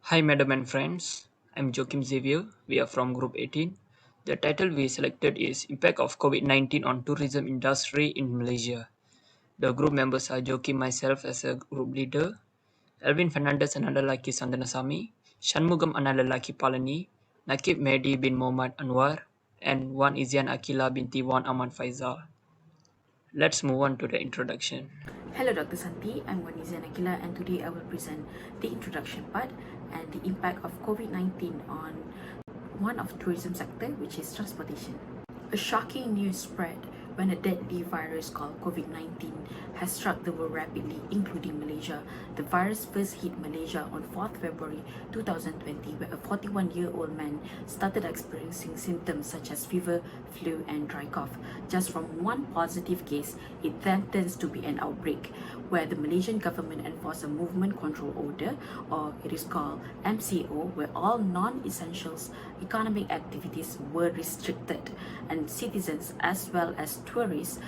Hi, madam and friends. I'm Joachim Xavier. We are from Group 18. The title we selected is Impact of COVID-19 on Tourism Industry in Malaysia. The group members are Joachim, myself as a group leader, Alwinfernandez another lelaki sandanasamy, Shanmugam another lelaki Palani, Naqeeb Mehdi bin Mohamed Annuar, and one Izyan Binti one Ahmad Faizal. Let's move on to the introduction. Hello Dr. Santi, I'm Izyan and today I will present the introduction part and the impact of COVID-19 on one of tourism sector, which is transportation. A shocking news spread when a deadly virus called COVID-19 has struck the world rapidly, including Malaysia. The virus first hit Malaysia on 4th February 2020, where a 41-year-old man started experiencing symptoms such as fever, flu, and dry cough. Just from one positive case, it then turns to be an outbreak, where the Malaysian government enforced a movement control order, or it is called MCO, where all non-essentials economic activities were restricted and citizens as well as tourists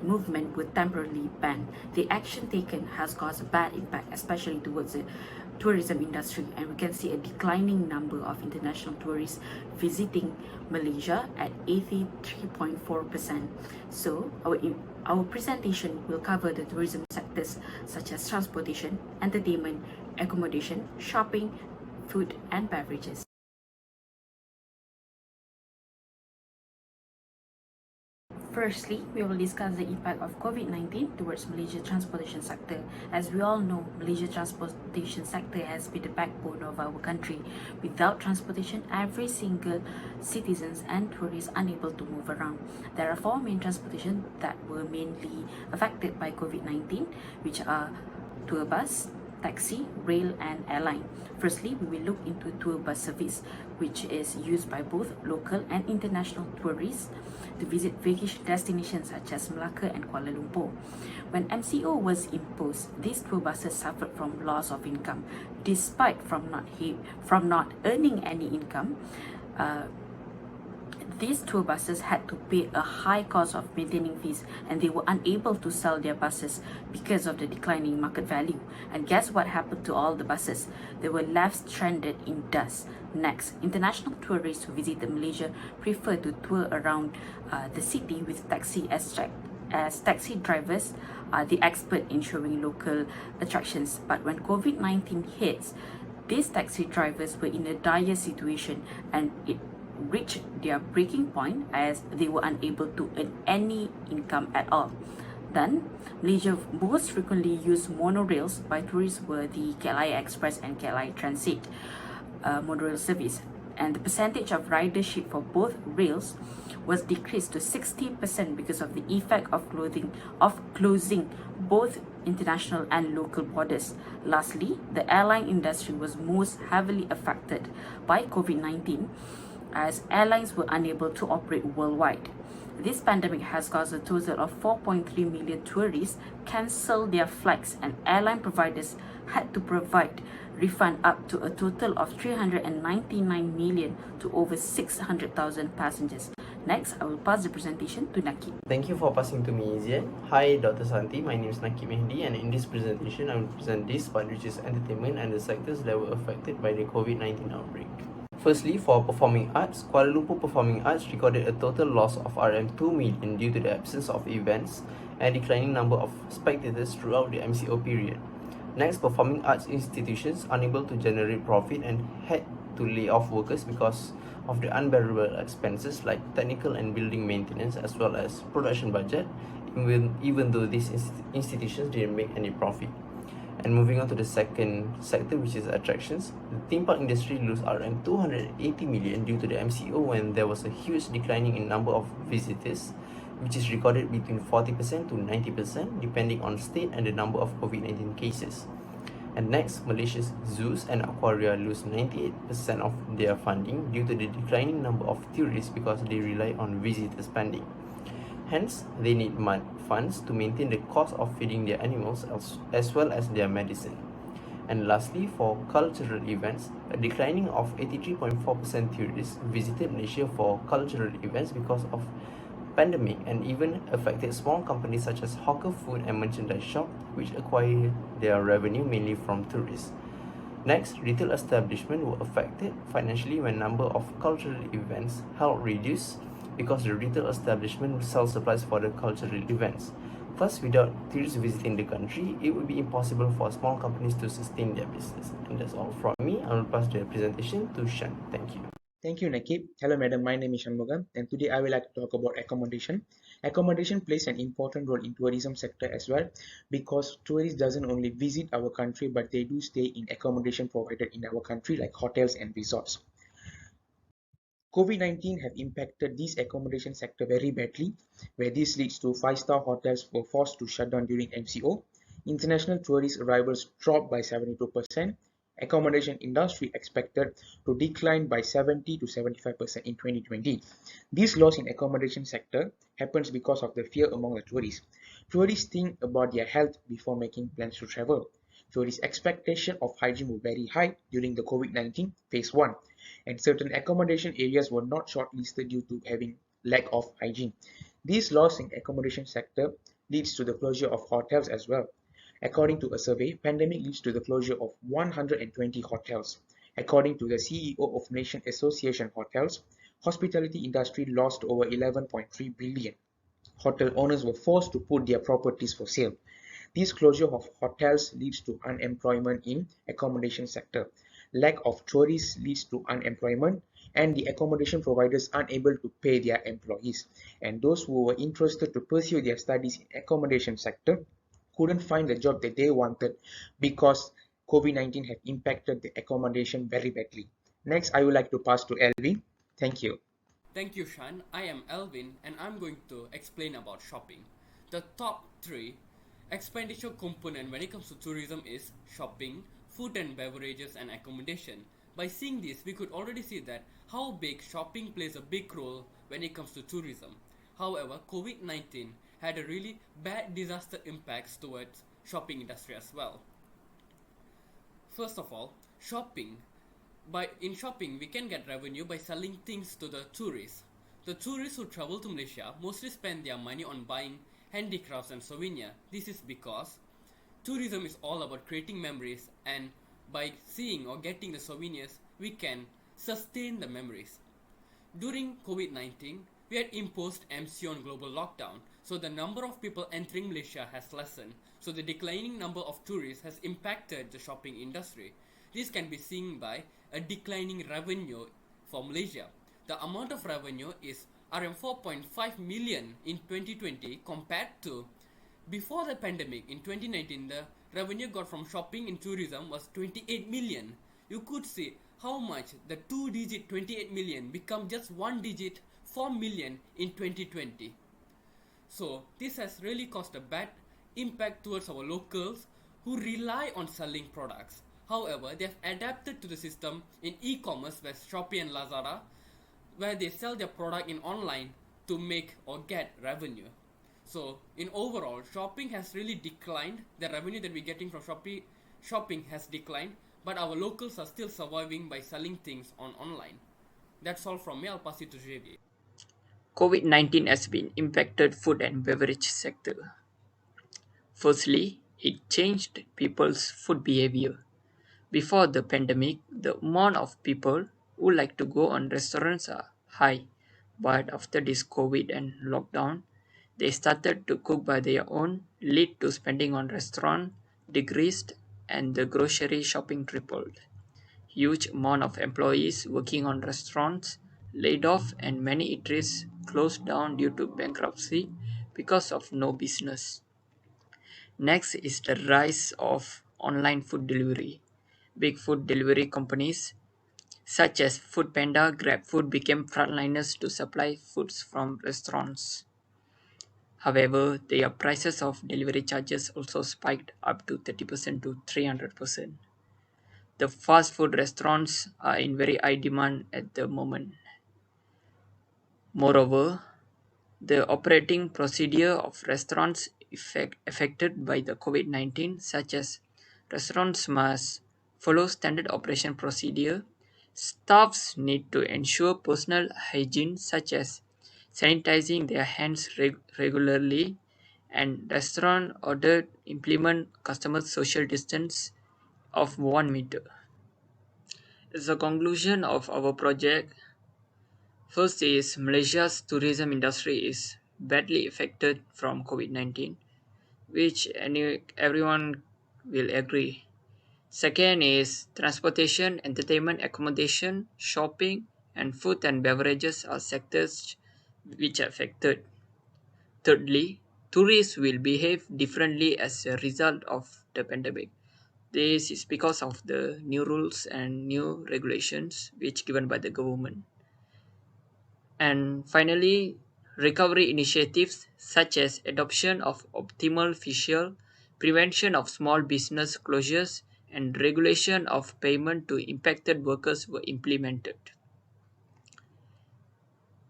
movement were temporarily banned. The action taken has caused a bad impact, especially towards the tourism industry, and we can see a declining number of international tourists visiting Malaysia at 83.4%. So our presentation will cover the tourism sectors such as transportation, entertainment, accommodation, shopping, food and beverages. Firstly, we will discuss the impact of COVID-19 towards Malaysia transportation sector. As we all know, Malaysia transportation sector has been the backbone of our country. Without transportation, every single citizens and tourists unable to move around. There are four main transportation that were mainly affected by COVID-19, which are tour bus, taxi, rail and airline. Firstly, we will look into tour bus service, which is used by both local and international tourists to visit vacation destinations such as Malacca and Kuala Lumpur. When MCO was imposed, these tour buses suffered from loss of income, despite from not earning any income. These tour buses had to pay a high cost of maintaining fees, and they were unable to sell their buses because of the declining market value. And guess what happened to all the buses? They were left stranded in dust. Next, international tourists who visited Malaysia prefer to tour around the city with taxi as taxi drivers are the expert in showing local attractions. But when COVID-19 hits, these taxi drivers were in a dire situation, and it reached their breaking point as they were unable to earn any income at all. Then, Malaysia most frequently used monorails by tourists were the KLIA Express and KLIA Transit monorail service, and the percentage of ridership for both rails was decreased to 60% because of the effect of closing both international and local borders. Lastly, the airline industry was most heavily affected by COVID-19 as airlines were unable to operate worldwide. This pandemic has caused a total of 4.3 million tourists cancel their flights, and airline providers had to provide refund up to a total of 399 million to over 600,000 passengers. Next, I will pass the presentation to Naqeeb. Thank you for passing to me, Izyan. Hi, Dr. Santi. My name is Naqeeb Mehdi, and in this presentation, I will present this part, which is entertainment and the sectors that were affected by the COVID-19 outbreak. Firstly, for performing arts, Kuala Lumpur Performing Arts recorded a total loss of RM2 million due to the absence of events and declining number of spectators throughout the MCO period. Next, performing arts institutions unable to generate profit and had to lay off workers because of the unbearable expenses like technical and building maintenance as well as production budget, even though these institutions didn't make any profit. And moving on to the second sector, which is attractions, the theme park industry lose RM 280 million due to the MCO when there was a huge declining in number of visitors, which is recorded between 40% to 90% depending on state and the number of COVID-19 cases. And next, Malaysia's zoos and aquaria lose 98% of their funding due to the declining number of tourists because they rely on visitor spending. Hence, they need funds to maintain the cost of feeding their animals as well as their medicine. And lastly, for cultural events, a declining of 83.4% tourists visited Malaysia for cultural events because of pandemic, and even affected small companies such as hawker food and merchandise shop, which acquire their revenue mainly from tourists. Next, retail establishments were affected financially when number of cultural events held reduced because the retail establishment sell supplies for the cultural events. First, without tourists visiting the country, it would be impossible for small companies to sustain their business. And that's all from me. I will pass the presentation to Shan. Thank you. Thank you, Naqeeb. Hello, madam. My name is Shanmugam, and today I would like to talk about accommodation. Accommodation plays an important role in tourism sector as well, because tourists doesn't only visit our country, but they do stay in accommodation provided in our country, like hotels and resorts. COVID-19 have impacted this accommodation sector very badly, where this leads to five-star hotels were forced to shut down during MCO. International tourist arrivals dropped by 72%. Accommodation industry expected to decline by 70 to 75% in 2020. This loss in accommodation sector happens because of the fear among the tourists. Tourists think about their health before making plans to travel. Tourists' expectation of hygiene were very high during the COVID-19 phase 1, and certain accommodation areas were not shortlisted due to having lack of hygiene. This loss in accommodation sector leads to the closure of hotels as well. According to a survey, pandemic leads to the closure of 120 hotels. According to the CEO of Malaysian Association Hotels, hospitality industry lost over 11.3 billion. Hotel owners were forced to put their properties for sale. This closure of hotels leads to unemployment in accommodation sector. Lack of tourists leads to unemployment, and the accommodation providers unable to pay their employees. And those who were interested to pursue their studies in accommodation sector couldn't find the job that they wanted because COVID-19 had impacted the accommodation very badly. Next, I would like to pass to Elvin. Thank you. Thank you, Shan. I am Alvin and I'm going to explain about shopping. The top three expenditure component when it comes to tourism is shopping, food and beverages, and accommodation. By seeing this, we could already see that how big shopping plays a big role when it comes to tourism. However, COVID-19 had a really bad disaster impacts towards shopping industry as well. First of all, shopping. In shopping, we can get revenue by selling things to the tourists. The tourists who travel to Malaysia mostly spend their money on buying handicrafts and souvenirs. This is because tourism is all about creating memories, and by seeing or getting the souvenirs, we can sustain the memories. During COVID-19, we had imposed MC on global lockdown, so the number of people entering Malaysia has lessened, so the declining number of tourists has impacted the shopping industry. This can be seen by a declining revenue for Malaysia. The amount of revenue is around 4.5 million in 2020 compared to before the pandemic. In 2019, the revenue got from shopping and tourism was 28 million. You could see how much the two-digit 28 million become just one-digit 4 million in 2020. So this has really caused a bad impact towards our locals who rely on selling products. However, they have adapted to the system in e-commerce where Shopee and Lazada, where they sell their product in online to make or get revenue. So in overall, shopping has really declined. The revenue that we're getting from shopping has declined, but our locals are still surviving by selling things on online. That's all from me. I'll pass it to Xavier. COVID-19 has been impacted food and beverage sector. Firstly, it changed people's food behavior. Before the pandemic, the amount of people who like to go on restaurants are high, but after this COVID and lockdown, they started to cook by their own, lead to spending on restaurant decreased, and the grocery shopping tripled. Huge amount of employees working on restaurants laid off, and many eateries closed down due to bankruptcy because of no business. Next is the rise of online food delivery. Big food delivery companies such as Foodpanda, GrabFood became frontliners to supply foods from restaurants. However, their prices of delivery charges also spiked up to 30% to 300%. The fast food restaurants are in very high demand at the moment. Moreover, the operating procedure of restaurants affected by the COVID-19, such as restaurants must follow standard operation procedure, staffs need to ensure personal hygiene such as sanitizing their hands regularly, and restaurant ordered implement customer social distance of 1 meter. As a conclusion of our project, first is Malaysia's tourism industry is badly affected from COVID-19, which everyone will agree. Second is transportation, entertainment, accommodation, shopping, and food and beverages are sectors which are affected. Thirdly, tourists will behave differently as a result of the pandemic. This is because of the new rules and new regulations which given by the government. And finally, recovery initiatives such as adoption of optimal fiscal, prevention of small business closures, and regulation of payment to impacted workers were implemented.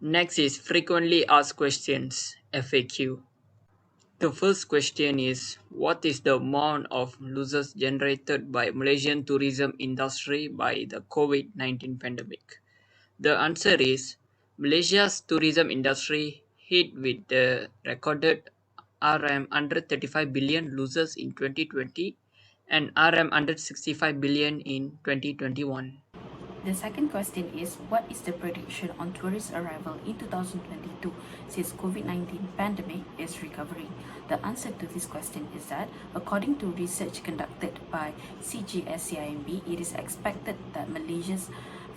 Next is frequently asked questions (FAQ). The first question is, what is the amount of losses generated by Malaysian tourism industry by the COVID-19 pandemic? The answer is, Malaysia's tourism industry hit with the recorded RM 135 billion losses in 2020 and RM 165 billion in 2021. The second question is, what is the prediction on tourist arrival in 2022 since COVID-19 pandemic is recovering? The answer to this question is that according to research conducted by CGSCIMB, it is expected that Malaysia's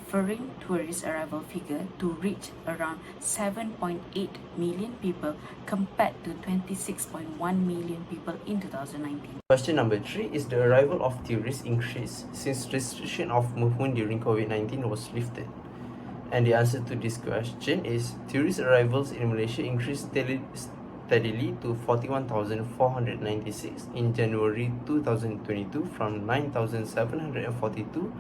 foreign tourist arrival figure to reach around 7.8 million people compared to 26.1 million people in 2019. Question number 3 is the arrival of tourists increased since restriction of movement during COVID-19 was lifted. And the answer to this question is tourist arrivals in Malaysia increased steadily to 41,496 in January 2022 from 9,742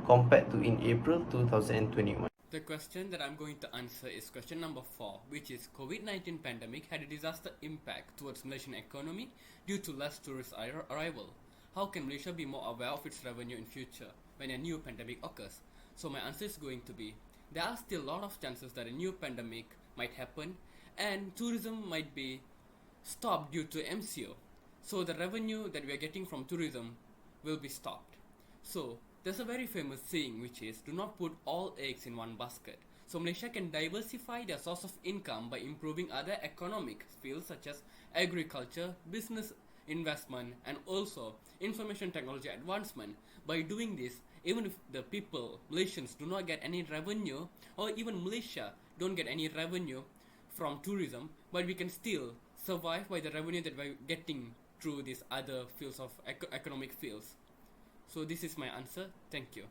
compared to in April 2021. The question that I'm going to answer is question number 4, which is COVID-19 pandemic had a disaster impact towards Malaysian economy due to less tourist arrival. How can Malaysia be more aware of its revenue in future when a new pandemic occurs? So my answer is going to be, there are still a lot of chances that a new pandemic might happen and tourism might be stopped due to MCO. So the revenue that we are getting from tourism will be stopped. So there's a very famous saying which is, do not put all eggs in one basket. So Malaysia can diversify their source of income by improving other economic fields such as agriculture, business investment, and also information technology advancement. By doing this, even if the people, Malaysians, do not get any revenue, or even Malaysia don't get any revenue from tourism, but we can still survive by the revenue that we're getting through these other fields of economic fields. So this is my answer. Thank you.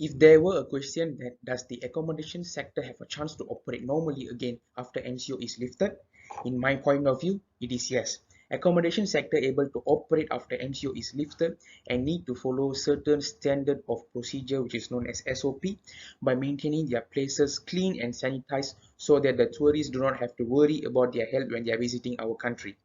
If there were a question that does the accommodation sector have a chance to operate normally again after MCO is lifted, in my point of view, it is yes. Accommodation sector able to operate after MCO is lifted and need to follow certain standard of procedure which is known as SOP by maintaining their places clean and sanitized so that the tourists do not have to worry about their health when they are visiting our country.